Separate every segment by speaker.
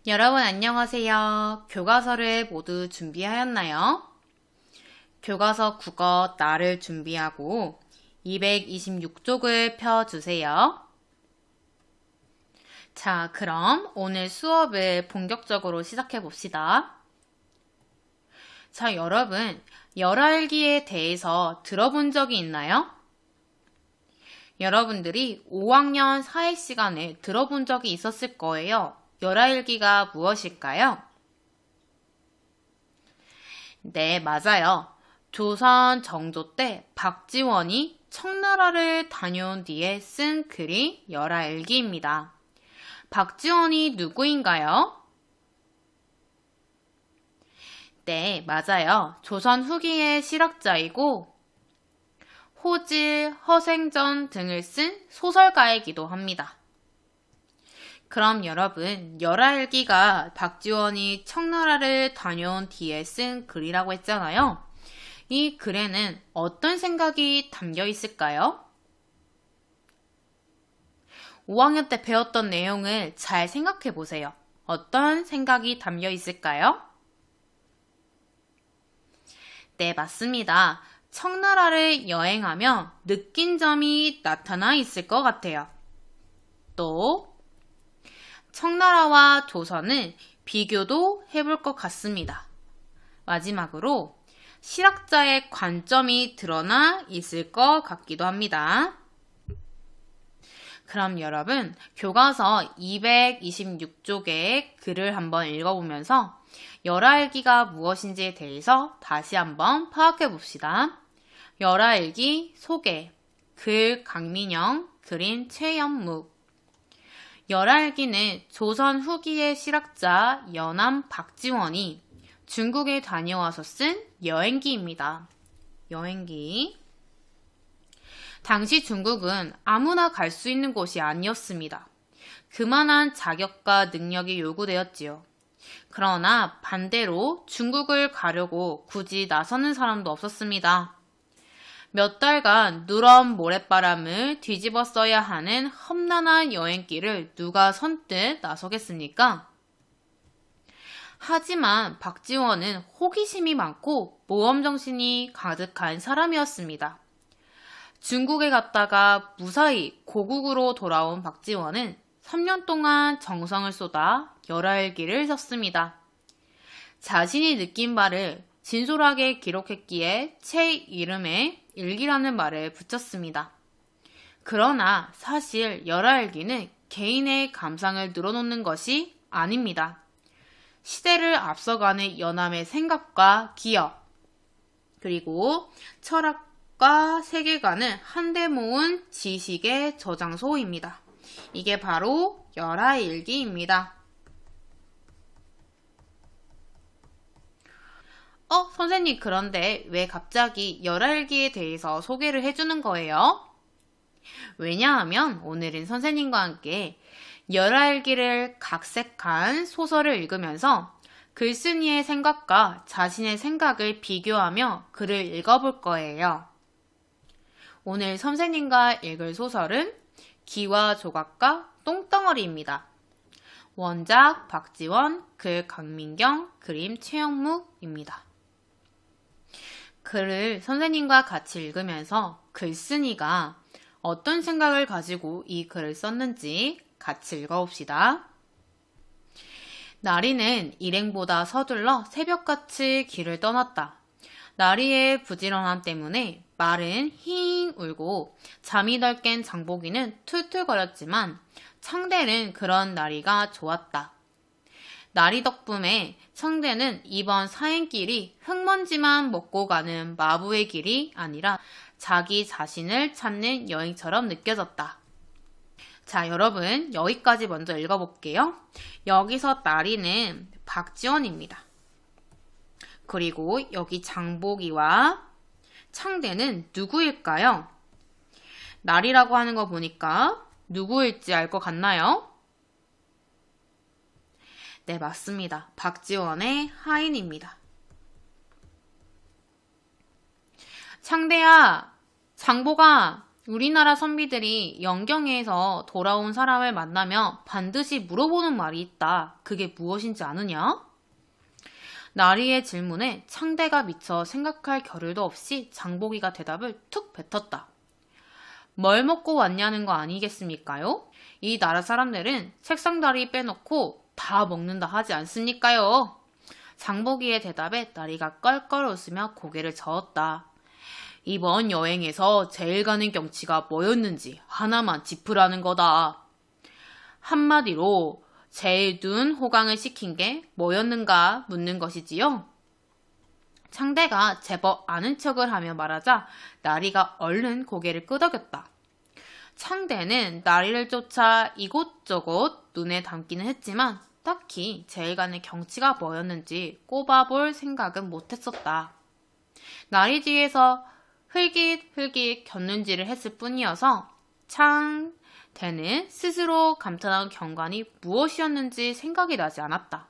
Speaker 1: 여러분 안녕하세요. 교과서를 모두 준비하였나요? 교과서 국어 나를 준비하고 226쪽을 펴주세요. 자, 그럼 오늘 수업을 본격적으로 시작해 봅시다. 자, 여러분, 열알기에 대해서 들어본 적이 있나요? 여러분들이 5학년 사회 시간에 들어본 적이 있었을 거예요. 열알기가 무엇일까요? 네, 맞아요. 조선 정조 때 박지원이 청나라를 다녀온 뒤에 쓴 글이 열알기입니다. 박지원이 누구인가요? 네, 맞아요. 조선 후기의 실학자이고 호질, 허생전 등을 쓴 소설가이기도 합니다. 그럼 여러분, 열알기가 박지원이 청나라를 다녀온 뒤에 쓴 글이라고 했잖아요. 이 글에는 어떤 생각이 담겨 있을까요? 5학년 때 배웠던 내용을 잘 생각해 보세요. 어떤 생각이 담겨 있을까요? 네, 맞습니다. 청나라를 여행하며 느낀 점이 나타나 있을 것 같아요. 또 청나라와 조선은 비교도 해볼 것 같습니다. 마지막으로 실학자의 관점이 드러나 있을 것 같기도 합니다. 그럼 여러분, 교과서 226쪽의 글을 한번 읽어보면서 열알기가 무엇인지에 대해서 다시 한번 파악해 봅시다. 열알기 소개, 글 강민영, 그림 최연묵. 열알기는 조선 후기의 실학자 연암 박지원이 중국에 다녀와서 쓴 여행기입니다. 여행기. 당시 중국은 아무나 갈 수 있는 곳이 아니었습니다. 그만한 자격과 능력이 요구되었지요. 그러나 반대로 중국을 가려고 굳이 나서는 사람도 없었습니다. 몇 달간 누런 모래바람을 뒤집어 써야 하는 험난한 여행길을 누가 선뜻 나서겠습니까? 하지만 박지원은 호기심이 많고 모험정신이 가득한 사람이었습니다. 중국에 갔다가 무사히 고국으로 돌아온 박지원은 3년 동안 정성을 쏟아 열알기를 썼습니다. 자신이 느낀 바를 진솔하게 기록했기에 책 이름에 일기라는 말을 붙였습니다. 그러나 사실 열알기는 개인의 감상을 늘어놓는 것이 아닙니다. 시대를 앞서가는 연암의 생각과 기억, 그리고 철학과 세계관을 한데 모은 지식의 저장소입니다. 이게 바로 열알기입니다. 선생님, 그런데 왜 갑자기 열알기에 대해서 소개를 해주는 거예요? 왜냐하면 오늘은 선생님과 함께 열알기를 각색한 소설을 읽으면서 글쓴이의 생각과 자신의 생각을 비교하며 글을 읽어볼 거예요. 오늘 선생님과 읽을 소설은 기와 조각과 똥덩어리입니다. 원작 박지원, 글 강민경, 그림 최영묵입니다. 글을 선생님과 같이 읽으면서 글쓴이가 어떤 생각을 가지고 이 글을 썼는지 같이 읽어봅시다. 나리는 일행보다 서둘러 새벽같이 길을 떠났다. 나리의 부지런함 때문에 말은 힝 울고 잠이 덜 깬 장보기는 툴툴거렸지만 창대는 그런 나리가 좋았다. 나리 덕분에 청대는 이번 사행길이 흙먼지만 먹고 가는 마부의 길이 아니라 자기 자신을 찾는 여행처럼 느껴졌다. 자, 여러분, 여기까지 먼저 읽어볼게요. 여기서 나리는 박지원입니다. 그리고 여기 장보기와 창대는 누구일까요? 나리라고 하는 거 보니까 누구일지 알 것 같나요? 네, 맞습니다. 박지원의 하인입니다. 창대야, 장보가, 우리나라 선비들이 영경에서 돌아온 사람을 만나면 반드시 물어보는 말이 있다. 그게 무엇인지 아느냐? 나리의 질문에 창대가 미처 생각할 겨를도 없이 장보기가 대답을 툭 뱉었다. 뭘 먹고 왔냐는 거 아니겠습니까요? 이 나라 사람들은 책상다리 빼놓고 다 먹는다 하지 않습니까요? 장보기의 대답에 나리가 껄껄 웃으며 고개를 저었다. 이번 여행에서 제일 가는 경치가 뭐였는지 하나만 짚으라는 거다. 한마디로 제일 둔 호강을 시킨 게 뭐였는가 묻는 것이지요. 창대가 제법 아는 척을 하며 말하자 나리가 얼른 고개를 끄덕였다. 창대는 나리를 쫓아 이곳저곳 눈에 담기는 했지만 딱히 제일 가는 경치가 뭐였는지 꼽아볼 생각은 못했었다. 나리 뒤에서 흘깃흘깃 겼는지를 했을 뿐이어서 창대는 스스로 감탄한 경관이 무엇이었는지 생각이 나지 않았다.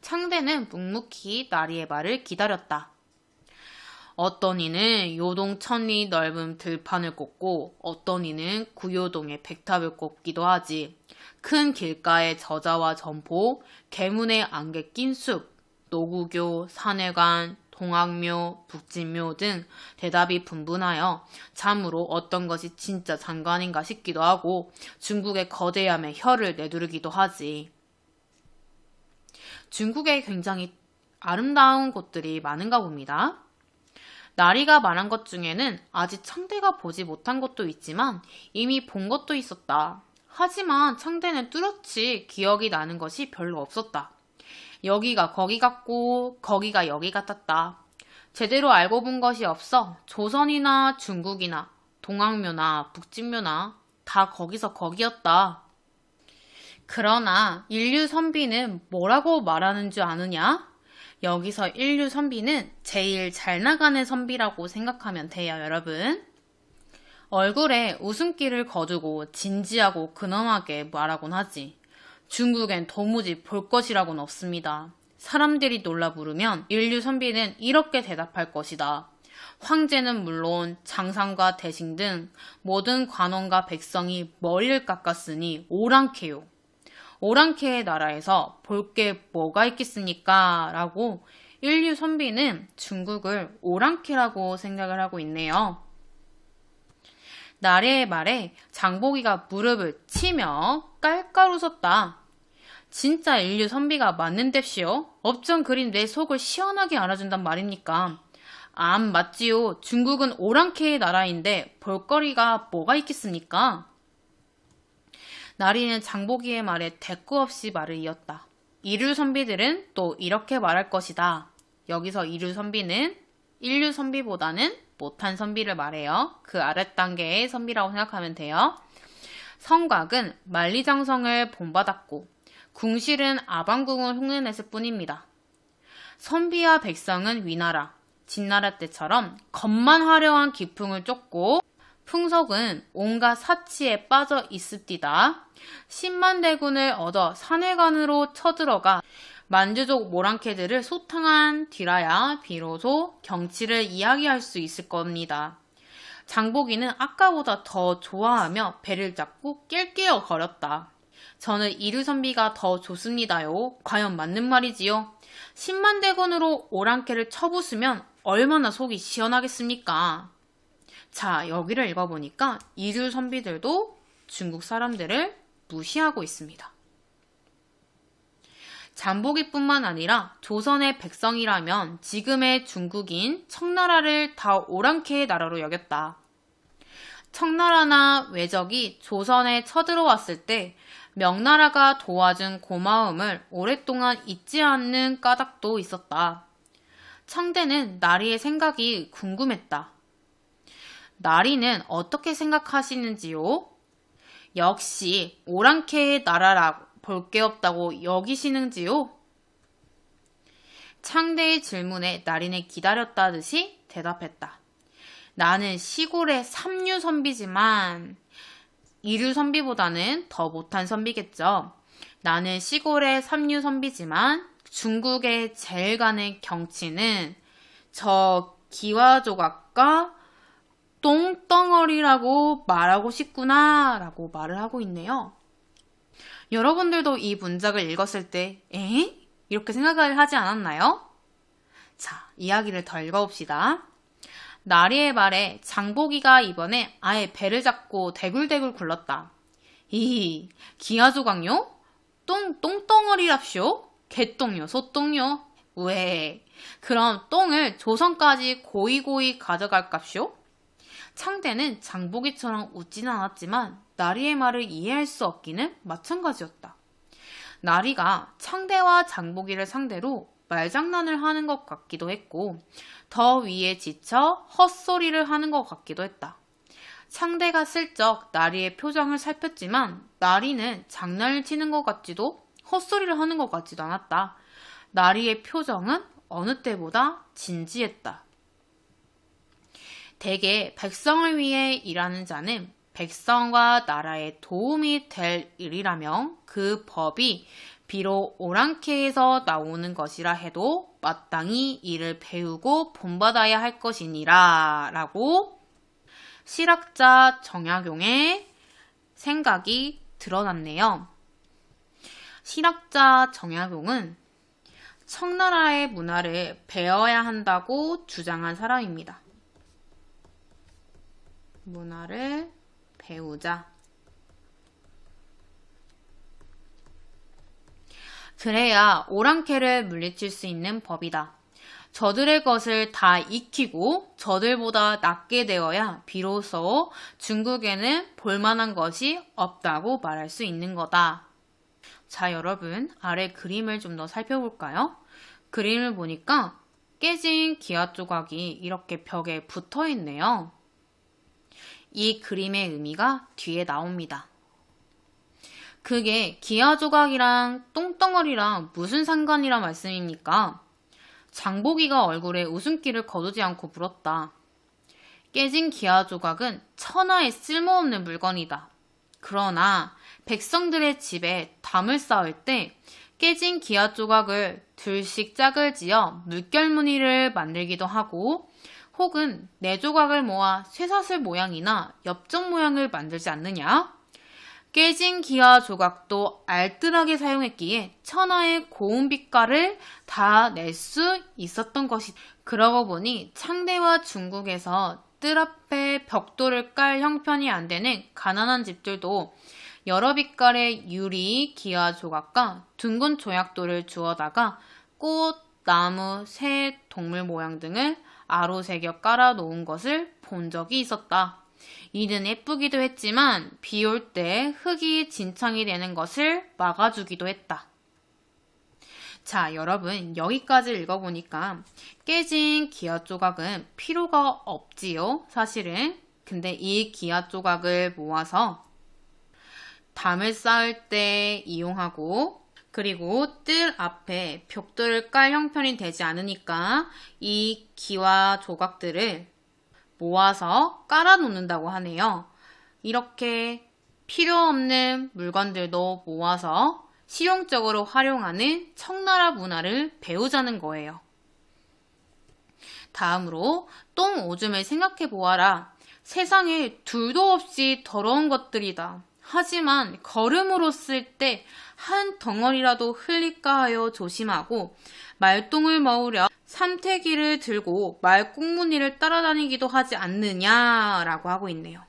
Speaker 1: 창대는 묵묵히 나리의 말을 기다렸다. 어떤 이는 요동 천리 넓은 들판을 꽂고 어떤 이는 구요동에 백탑을 꽂기도 하지. 큰 길가의 저자와 점포, 계문의 안개 낀 숲, 노구교, 산회관, 동학묘, 북진묘 등 대답이 분분하여 참으로 어떤 것이 진짜 장관인가 싶기도 하고 중국의 거대함에 혀를 내두르기도 하지. 중국에 굉장히 아름다운 곳들이 많은가 봅니다. 나리가 말한 것 중에는 아직 창대가 보지 못한 것도 있지만 이미 본 것도 있었다. 하지만 창대는 뚜렷이 기억이 나는 것이 별로 없었다. 여기가 거기 같고 거기가 여기 같았다. 제대로 알고 본 것이 없어 조선이나 중국이나 동학묘나 북진묘나 다 거기서 거기였다. 그러나 인류 선비는 뭐라고 말하는 줄 아느냐? 여기서 인류 선비는 제일 잘 나가는 선비라고 생각하면 돼요, 여러분. 얼굴에 웃음기를 거두고 진지하고 근엄하게 말하곤 하지. 중국엔 도무지 볼 것이라고는 없습니다. 사람들이 놀라 부르면 인류 선비는 이렇게 대답할 것이다. 황제는 물론 장상과 대신 등 모든 관원과 백성이 머리를 깎았으니 오랑캐요. 오랑캐의 나라에서 볼 게 뭐가 있겠습니까? 라고 인류 선비는 중국을 오랑캐라고 생각을 하고 있네요. 나리의 말에 장보기가 무릎을 치며 깔깔 웃었다. 진짜 인류 선비가 맞는뎁시오? 업전 그린 내 속을 시원하게 알아준단 말입니까? 맞지요. 중국은 오랑캐의 나라인데 볼거리가 뭐가 있겠습니까? 나리는 장보기의 말에 대꾸 없이 말을 이었다. 이류 선비들은 또 이렇게 말할 것이다. 여기서 이류 선비는 인류 선비보다는 못한 선비를 말해요. 그 아랫단계의 선비라고 생각하면 돼요. 성곽은 만리장성을 본받았고 궁실은 아방궁을 흉내냈을 뿐입니다. 선비와 백성은 위나라, 진나라 때처럼 겉만 화려한 기풍을 쫓고 풍속은 온갖 사치에 빠져 있읍디다. 10만 대군을 얻어 산회관으로 쳐들어가 만주족 모랑캐들을 소탕한 뒤라야 비로소 경치를 이야기할 수 있을 겁니다. 장보기는 아까보다 더 좋아하며 배를 잡고 낄끼어 거렸다. 저는 이류선비가 더 좋습니다요. 과연 맞는 말이지요? 10만 대군으로 오랑캐를 쳐부수면 얼마나 속이 시원하겠습니까? 자, 여기를 읽어보니까 이류 선비들도 중국 사람들을 무시하고 있습니다. 장보기뿐만 아니라 조선의 백성이라면 지금의 중국인 청나라를 다 오랑캐의 나라로 여겼다. 청나라나 외적이 조선에 쳐들어왔을 때 명나라가 도와준 고마움을 오랫동안 잊지 않는 까닭도 있었다. 창대는 나리의 생각이 궁금했다. 나리는 어떻게 생각하시는지요? 역시 오랑캐의 나라라고 볼 게 없다고 여기시는지요? 창대의 질문에 나리는 기다렸다듯이 대답했다. 나는 시골의 삼류 선비지만 이류 선비보다는 더 못한 선비겠죠. 나는 시골의 삼류 선비지만 중국의 제일 가는 경치는 저 기와조각과 똥덩어리라고 말하고 싶구나 라고 말을 하고 있네요. 여러분들도 이 문장을 읽었을 때 에? 이렇게 생각을 하지 않았나요? 자, 이야기를 더 읽어봅시다. 나리의 말에 장보기가 이번에 아예 배를 잡고 대굴대굴 굴렀다. 히히, 기아조각요? 똥덩어리랍쇼? 개똥요, 소똥요? 왜? 그럼 똥을 조선까지 고이고이 가져갈깝쇼? 창대는 장보기처럼 웃지는 않았지만 나리의 말을 이해할 수 없기는 마찬가지였다. 나리가 창대와 장보기를 상대로 말장난을 하는 것 같기도 했고 더위에 지쳐 헛소리를 하는 것 같기도 했다. 창대가 슬쩍 나리의 표정을 살폈지만 나리는 장난을 치는 것 같지도 헛소리를 하는 것 같지도 않았다. 나리의 표정은 어느 때보다 진지했다. 대개 백성을 위해 일하는 자는 백성과 나라에 도움이 될 일이라며 그 법이 비록 오랑캐에서 나오는 것이라 해도 마땅히 이를 배우고 본받아야 할 것이니라 라고 실학자 정약용의 생각이 드러났네요. 실학자 정약용은 청나라의 문화를 배워야 한다고 주장한 사람입니다. 문화를 배우자. 그래야 오랑캐를 물리칠 수 있는 법이다. 저들의 것을 다 익히고 저들보다 낫게 되어야 비로소 중국에는 볼만한 것이 없다고 말할 수 있는 거다. 자, 여러분, 아래 그림을 좀 더 살펴볼까요? 그림을 보니까 깨진 기아 조각이 이렇게 벽에 붙어 있네요. 이 그림의 의미가 뒤에 나옵니다. 그게 기아 조각이랑 똥덩어리랑 무슨 상관이란 말씀입니까? 장보기가 얼굴에 웃음기를 거두지 않고 물었다. 깨진 기아 조각은 천하에 쓸모없는 물건이다. 그러나 백성들의 집에 담을 쌓을 때 깨진 기아 조각을 둘씩 짝을 지어 물결무늬를 만들기도 하고 혹은 네 조각을 모아 쇠사슬 모양이나 엽전 모양을 만들지 않느냐? 깨진 기아 조각도 알뜰하게 사용했기에 천하의 고운 빛깔을 다 낼 수 있었던 것이. 그러고 보니 창대와 중국에서 뜰 앞에 벽돌을 깔 형편이 안 되는 가난한 집들도 여러 빛깔의 유리 기아 조각과 둥근 조약돌을 주워다가 꽃, 나무, 새, 동물 모양 등을 아로새겨 깔아 놓은 것을 본 적이 있었다. 이는 예쁘기도 했지만 비 올 때 흙이 진창이 되는 것을 막아주기도 했다. 자, 여러분, 여기까지 읽어보니까 깨진 기아 조각은 필요가 없지요, 사실은. 근데 이 기아 조각을 모아서 담을 쌓을 때 이용하고 그리고 뜰 앞에 벽돌을 깔 형편이 되지 않으니까 이 기와 조각들을 모아서 깔아 놓는다고 하네요. 이렇게 필요 없는 물건들도 모아서 실용적으로 활용하는 청나라 문화를 배우자는 거예요. 다음으로 똥 오줌을 생각해 보아라. 세상에 둘도 없이 더러운 것들이다. 하지만 걸음으로 쓸 때 한 덩어리라도 흘릴까 하여 조심하고 말똥을 먹으려 삼태기를 들고 말꽁무니를 따라다니기도 하지 않느냐라고 하고 있네요.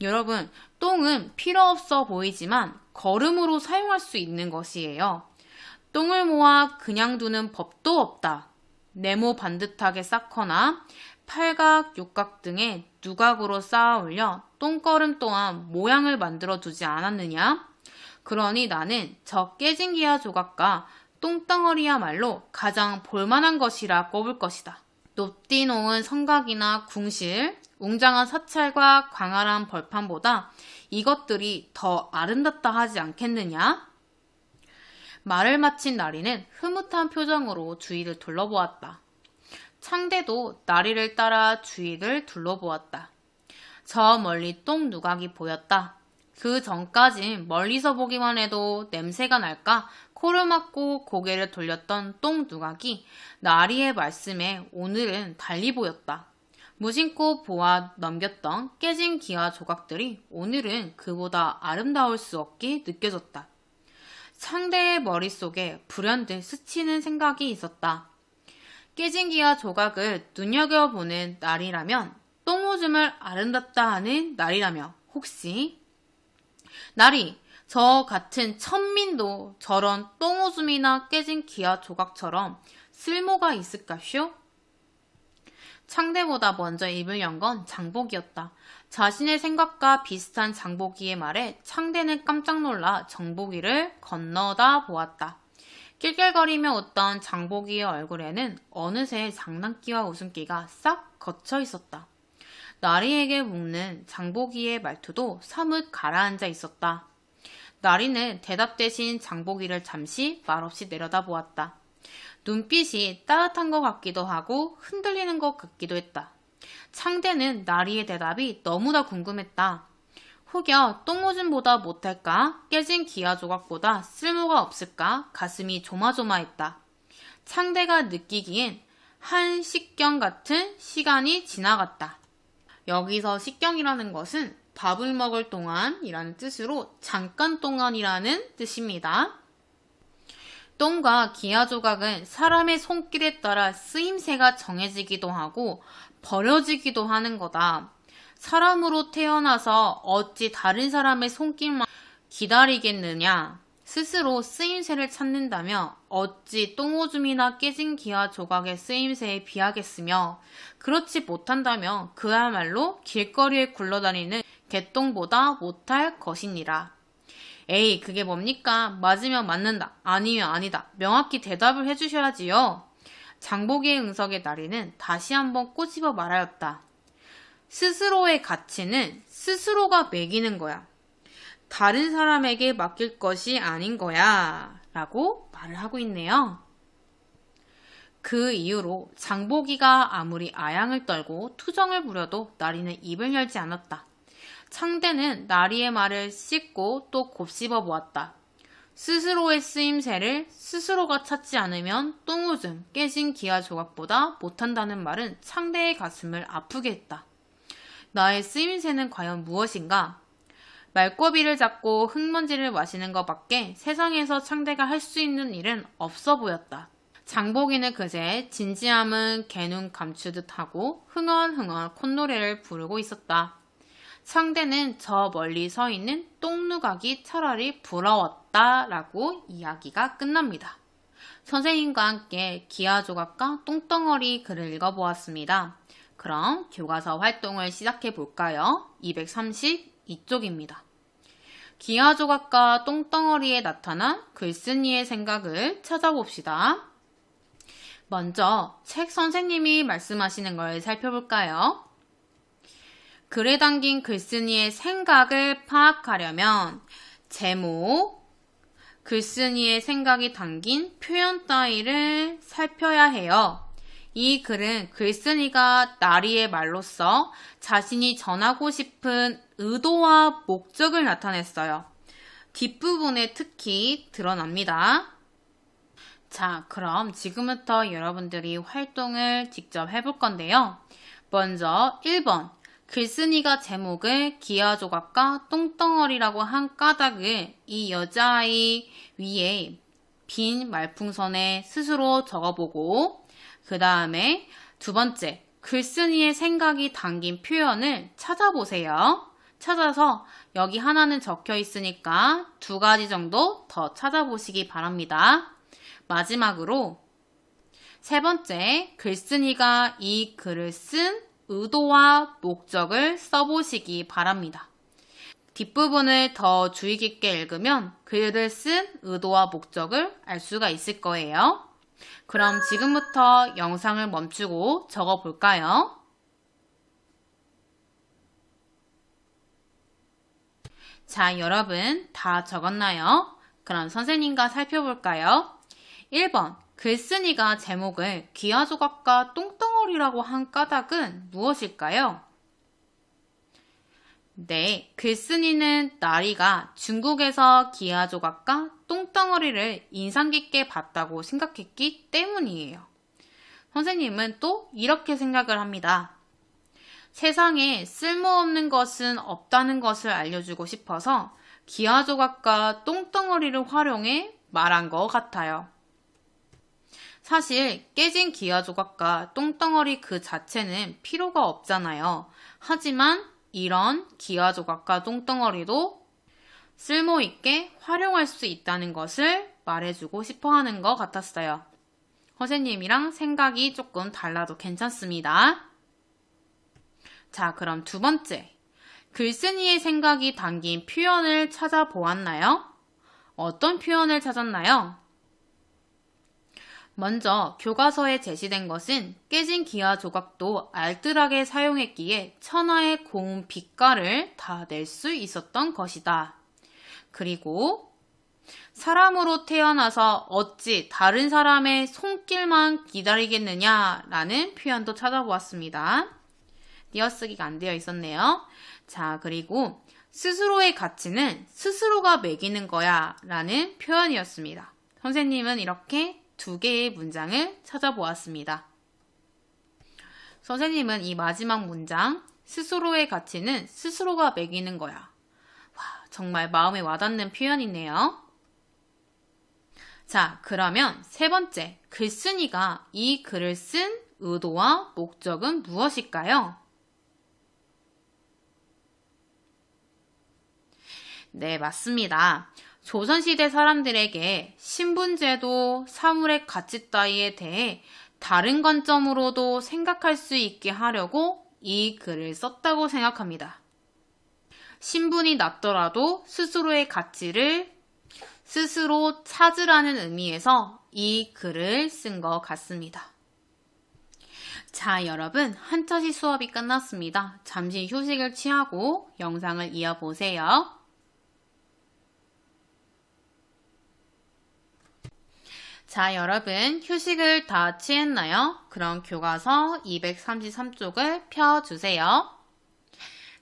Speaker 1: 여러분, 똥은 필요 없어 보이지만 걸음으로 사용할 수 있는 것이에요. 똥을 모아 그냥 두는 법도 없다. 네모 반듯하게 쌓거나 팔각, 육각 등의 누각으로 쌓아 올려 똥걸음 또한 모양을 만들어 두지 않았느냐? 그러니 나는 저 깨진 기아 조각과 똥덩어리야말로 가장 볼만한 것이라 꼽을 것이다. 높디 놓은 성곽이나 궁실, 웅장한 사찰과 광활한 벌판보다 이것들이 더 아름답다 하지 않겠느냐? 말을 마친 나리는 흐뭇한 표정으로 주위를 둘러보았다. 창대도 나리를 따라 주위를 둘러보았다. 저 멀리 똥 누각이 보였다. 그 전까진 멀리서 보기만 해도 냄새가 날까 코를 막고 고개를 돌렸던 똥 누각이 나리의 말씀에 오늘은 달리 보였다. 무심코 보아 넘겼던 깨진 기와 조각들이 오늘은 그보다 아름다울 수 없게 느껴졌다. 상대의 머릿속에 불현듯 스치는 생각이 있었다. 깨진 기와 조각을 눈여겨보는 날이라면, 똥오줌을 아름답다 하는 날이라며, 혹시 날이 저 같은 천민도 저런 똥오줌이나 깨진 기와 조각처럼 쓸모가 있을까쇼? 창대보다 먼저 입을 연 건 장보기였다. 자신의 생각과 비슷한 장보기의 말에 창대는 깜짝 놀라 정보기를 건너다 보았다. 낄낄거리며 웃던 장보기의 얼굴에는 어느새 장난기와 웃음기가 싹 걷혀 있었다. 나리에게 묻는 장보기의 말투도 사뭇 가라앉아 있었다. 나리는 대답 대신 장보기를 잠시 말없이 내려다보았다. 눈빛이 따뜻한 것 같기도 하고 흔들리는 것 같기도 했다. 창대는 나리의 대답이 너무나 궁금했다. 혹여 똥오줌보다 못할까? 깨진 기와 조각보다 쓸모가 없을까? 가슴이 조마조마했다. 창대가 느끼기엔 한 식경 같은 시간이 지나갔다. 여기서 식경이라는 것은 밥을 먹을 동안이라는 뜻으로 잠깐 동안이라는 뜻입니다. 똥과 기와 조각은 사람의 손길에 따라 쓰임새가 정해지기도 하고 버려지기도 하는 거다. 사람으로 태어나서 어찌 다른 사람의 손길만 기다리겠느냐. 스스로 쓰임새를 찾는다며 어찌 똥오줌이나 깨진 기와 조각의 쓰임새에 비하겠으며, 그렇지 못한다며 그야말로 길거리에 굴러다니는 개똥보다 못할 것이니라. 에이, 그게 뭡니까? 맞으면 맞는다, 아니면 아니다. 명확히 대답을 해주셔야지요. 장보기의 응석에 나리는 다시 한번 꼬집어 말하였다. 스스로의 가치는 스스로가 매기는 거야. 다른 사람에게 맡길 것이 아닌 거야. 라고 말을 하고 있네요. 그 이후로 장보기가 아무리 아양을 떨고 투정을 부려도 나리는 입을 열지 않았다. 창대는 나리의 말을 씻고 또 곱씹어 보았다. 스스로의 쓰임새를 스스로가 찾지 않으면 똥오줌, 깨진 기와 조각보다 못한다는 말은 창대의 가슴을 아프게 했다. 나의 쓰임새는 과연 무엇인가? 말꼬비를 잡고 흙먼지를 마시는 것밖에 세상에서 창대가 할 수 있는 일은 없어 보였다. 장보기는 그새 진지함은 개눈 감추듯 하고 흥얼흥얼 콧노래를 부르고 있었다. 창대는 저 멀리 서 있는 똥누각이 차라리 부러웠다 라고 이야기가 끝납니다. 선생님과 함께 기와 조각과 똥덩어리 글을 읽어보았습니다. 그럼 교과서 활동을 시작해 볼까요? 232쪽입니다. 기와 조각과 똥덩어리에 나타난 글쓴이의 생각을 찾아봅시다. 먼저 책 선생님이 말씀하시는 걸 살펴볼까요? 글에 담긴 글쓴이의 생각을 파악하려면 제목, 글쓴이의 생각이 담긴 표현 따위를 살펴야 해요. 이 글은 글쓴이가 나리의 말로써 자신이 전하고 싶은 의도와 목적을 나타냈어요. 뒷부분에 특히 드러납니다. 자, 그럼 지금부터 여러분들이 활동을 직접 해볼 건데요. 먼저 1번, 글쓴이가 제목을 기와 조각과 똥덩어리라고 한 까닭을 이 여자아이 위에 빈 말풍선에 스스로 적어보고, 그 다음에 두 번째, 글쓴이의 생각이 담긴 표현을 찾아보세요. 찾아서 여기 하나는 적혀 있으니까 두 가지 정도 더 찾아보시기 바랍니다. 마지막으로 세 번째, 글쓴이가 이 글을 쓴 의도와 목적을 써보시기 바랍니다. 뒷부분을 더 주의 깊게 읽으면 글을 쓴 의도와 목적을 알 수가 있을 거예요. 그럼 지금부터 영상을 멈추고 적어볼까요? 자, 여러분 다 적었나요? 그럼 선생님과 살펴볼까요? 1번, 글쓴이가 제목을 기와 조각과 똥덩어리라고 한 까닭은 무엇일까요? 네, 글쓴이는 나리가 중국에서 기와 조각과 똥덩어리를 인상 깊게 봤다고 생각했기 때문이에요. 선생님은 또 이렇게 생각을 합니다. 세상에 쓸모없는 것은 없다는 것을 알려주고 싶어서 기하조각과 똥덩어리를 활용해 말한 것 같아요. 사실 깨진 기하조각과 똥덩어리 그 자체는 필요가 없잖아요. 하지만 이런 기하조각과 똥덩어리도 쓸모있게 활용할 수 있다는 것을 말해주고 싶어 하는 것 같았어요. 선생님이랑 생각이 조금 달라도 괜찮습니다. 자, 그럼 두 번째. 글쓴이의 생각이 담긴 표현을 찾아보았나요? 어떤 표현을 찾았나요? 먼저 교과서에 제시된 것은 깨진 기하 조각도 알뜰하게 사용했기에 천하의 고운 빛깔을 다 낼 수 있었던 것이다. 그리고 사람으로 태어나서 어찌 다른 사람의 손길만 기다리겠느냐라는 표현도 찾아보았습니다. 띄어쓰기가 안 되어 있었네요. 자, 그리고 스스로의 가치는 스스로가 매기는 거야 라는 표현이었습니다. 선생님은 이렇게 두 개의 문장을 찾아보았습니다. 선생님은 이 마지막 문장, 스스로의 가치는 스스로가 매기는 거야. 와, 정말 마음에 와닿는 표현이네요. 자, 그러면 세 번째, 글쓴이가 이 글을 쓴 의도와 목적은 무엇일까요? 네, 맞습니다. 조선시대 사람들에게 신분제도, 사물의 가치 따위에 대해 다른 관점으로도 생각할 수 있게 하려고 이 글을 썼다고 생각합니다. 신분이 낮더라도 스스로의 가치를 스스로 찾으라는 의미에서 이 글을 쓴 것 같습니다. 자, 여러분, 한차시 수업이 끝났습니다. 잠시 휴식을 취하고 영상을 이어보세요. 자, 여러분, 휴식을 다 취했나요? 그럼 교과서 233쪽을 펴주세요.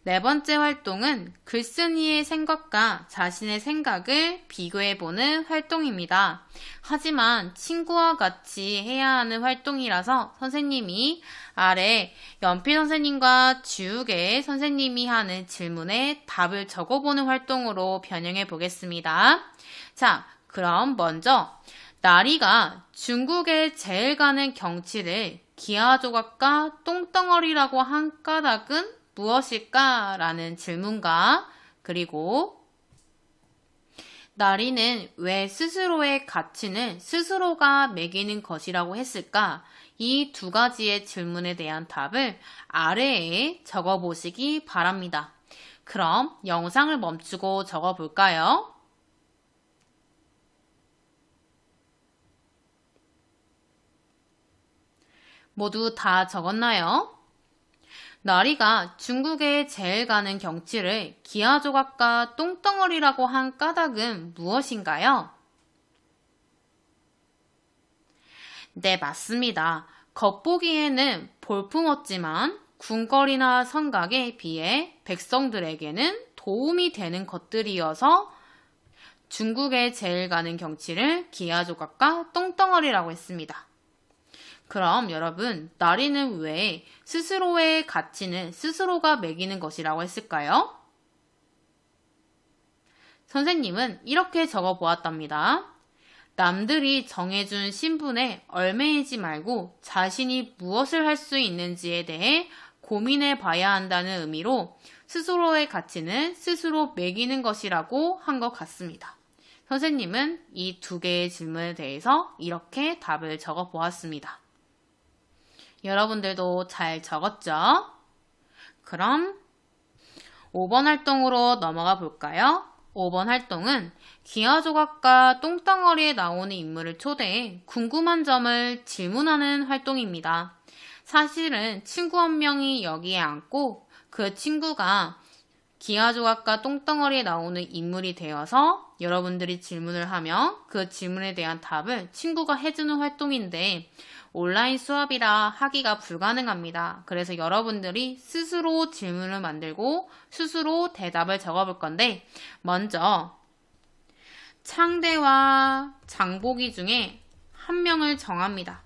Speaker 1: 네 번째 활동은 글쓴이의 생각과 자신의 생각을 비교해보는 활동입니다. 하지만 친구와 같이 해야 하는 활동이라서 선생님이 아래 연필 선생님과 지우개 선생님이 하는 질문에 답을 적어보는 활동으로 변형해 보겠습니다. 자, 그럼 먼저 나리가 중국에 제일 가는 경치를 기하조각과 똥덩어리라고 한 까닭은 무엇일까? 라는 질문과 그리고 나리는 왜 스스로의 가치는 스스로가 매기는 것이라고 했을까? 이 두 가지의 질문에 대한 답을 아래에 적어보시기 바랍니다. 그럼 영상을 멈추고 적어볼까요? 모두 다 적었나요? 나리가 중국에 제일 가는 경치를 기하조각과 똥덩어리라고 한 까닭은 무엇인가요? 네, 맞습니다. 겉보기에는 볼품없지만 궁궐이나 성곽에 비해 백성들에게는 도움이 되는 것들이어서 중국에 제일 가는 경치를 기하조각과 똥덩어리라고 했습니다. 그럼 여러분, 나리는 왜 스스로의 가치는 스스로가 매기는 것이라고 했을까요? 선생님은 이렇게 적어보았답니다. 남들이 정해준 신분에 얽매이지 말고 자신이 무엇을 할 수 있는지에 대해 고민해 봐야 한다는 의미로 스스로의 가치는 스스로 매기는 것이라고 한 것 같습니다. 선생님은 이 두 개의 질문에 대해서 이렇게 답을 적어보았습니다. 여러분들도 잘 적었죠? 그럼 5번 활동으로 넘어가 볼까요? 5번 활동은 기하조각과 똥덩어리에 나오는 인물을 초대해 궁금한 점을 질문하는 활동입니다. 사실은 친구 한 명이 여기에 앉고 그 친구가 기하조각과 똥덩어리에 나오는 인물이 되어서 여러분들이 질문을 하면 그 질문에 대한 답을 친구가 해주는 활동인데 온라인 수업이라 하기가 불가능합니다. 그래서 여러분들이 스스로 질문을 만들고 스스로 대답을 적어볼 건데 먼저 창대와 장보기 중에 한 명을 정합니다.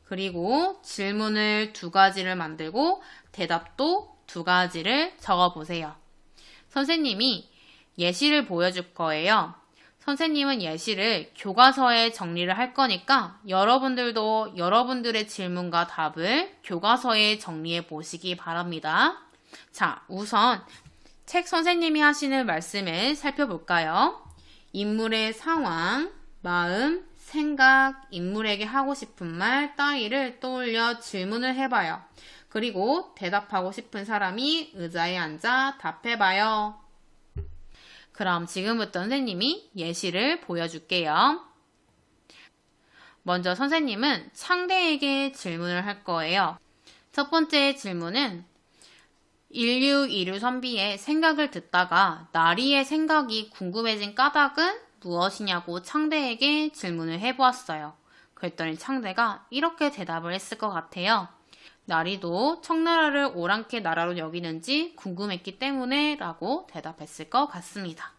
Speaker 1: 그리고 질문을 2가지를 만들고 대답도 2가지를 적어보세요. 선생님이 예시를 보여줄 거예요. 선생님은 예시를 교과서에 정리를 할 거니까 여러분들도 여러분들의 질문과 답을 교과서에 정리해 보시기 바랍니다. 자, 우선 책 선생님이 하시는 말씀을 살펴볼까요? 인물의 상황, 마음, 생각, 인물에게 하고 싶은 말 따위를 떠올려 질문을 해봐요. 그리고 대답하고 싶은 사람이 의자에 앉아 답해봐요. 그럼 지금부터 선생님이 예시를 보여줄게요. 먼저 선생님은 창대에게 질문을 할 거예요. 첫 번째 질문은 이류 선비의 생각을 듣다가 나리의 생각이 궁금해진 까닭은 무엇이냐고 창대에게 질문을 해보았어요. 그랬더니 창대가 이렇게 대답을 했을 것 같아요. 나리도 청나라를 오랑캐 나라로 여기는지 궁금했기 때문에 라고 대답했을 것 같습니다.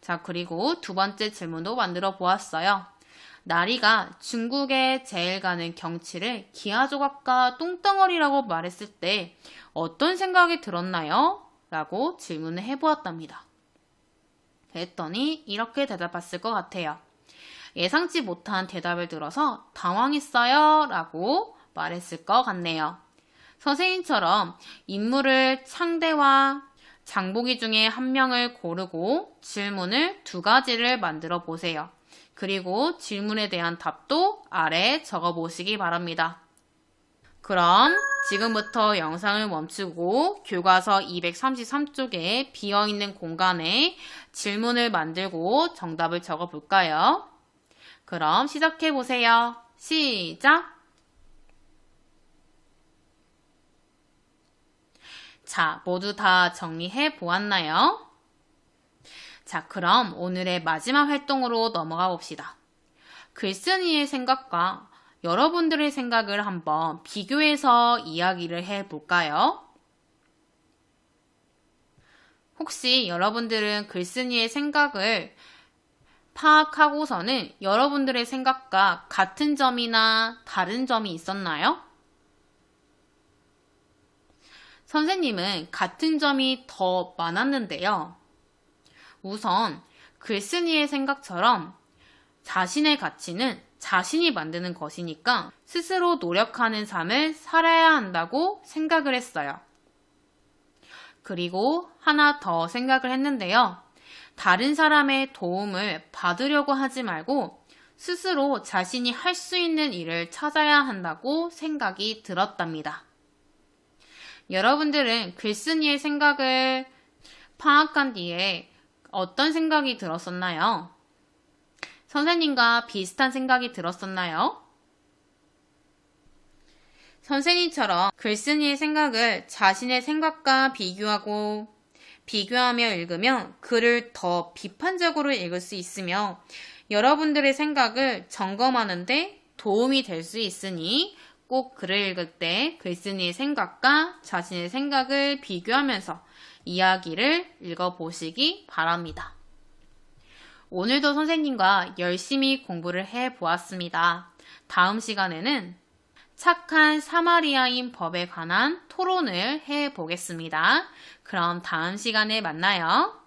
Speaker 1: 자, 그리고 2번째 질문도 만들어 보았어요. 나리가 중국에 제일 가는 경치를 기아조각과 똥덩어리라고 말했을 때 어떤 생각이 들었나요? 라고 질문을 해보았답니다. 그랬더니 이렇게 대답했을 것 같아요. 예상치 못한 대답을 들어서 당황했어요 라고 말했을 것 같네요. 선생님처럼 인물을 창대와 장보기 중에 한 명을 고르고 질문을 2가지를 만들어 보세요. 그리고 질문에 대한 답도 아래 적어 보시기 바랍니다. 그럼 지금부터 영상을 멈추고 교과서 233쪽에 비어있는 공간에 질문을 만들고 정답을 적어 볼까요? 그럼 시작해 보세요. 시작! 자, 모두 다 정리해 보았나요? 자, 그럼 오늘의 마지막 활동으로 넘어가 봅시다. 글쓴이의 생각과 여러분들의 생각을 한번 비교해서 이야기를 해 볼까요? 혹시 여러분들은 글쓴이의 생각을 파악하고서는 여러분들의 생각과 같은 점이나 다른 점이 있었나요? 선생님은 같은 점이 더 많았는데요. 우선 글쓴이의 생각처럼 자신의 가치는 자신이 만드는 것이니까 스스로 노력하는 삶을 살아야 한다고 생각을 했어요. 그리고 하나 더 생각을 했는데요. 다른 사람의 도움을 받으려고 하지 말고 스스로 자신이 할 수 있는 일을 찾아야 한다고 생각이 들었답니다. 여러분들은 글쓴이의 생각을 파악한 뒤에 어떤 생각이 들었었나요? 선생님과 비슷한 생각이 들었었나요? 선생님처럼 글쓴이의 생각을 자신의 생각과 비교하며 읽으면 글을 더 비판적으로 읽을 수 있으며 여러분들의 생각을 점검하는데 도움이 될 수 있으니 꼭 글을 읽을 때 글쓴이의 생각과 자신의 생각을 비교하면서 이야기를 읽어보시기 바랍니다. 오늘도 선생님과 열심히 공부를 해보았습니다. 다음 시간에는 착한 사마리아인 법에 관한 토론을 해보겠습니다. 그럼 다음 시간에 만나요.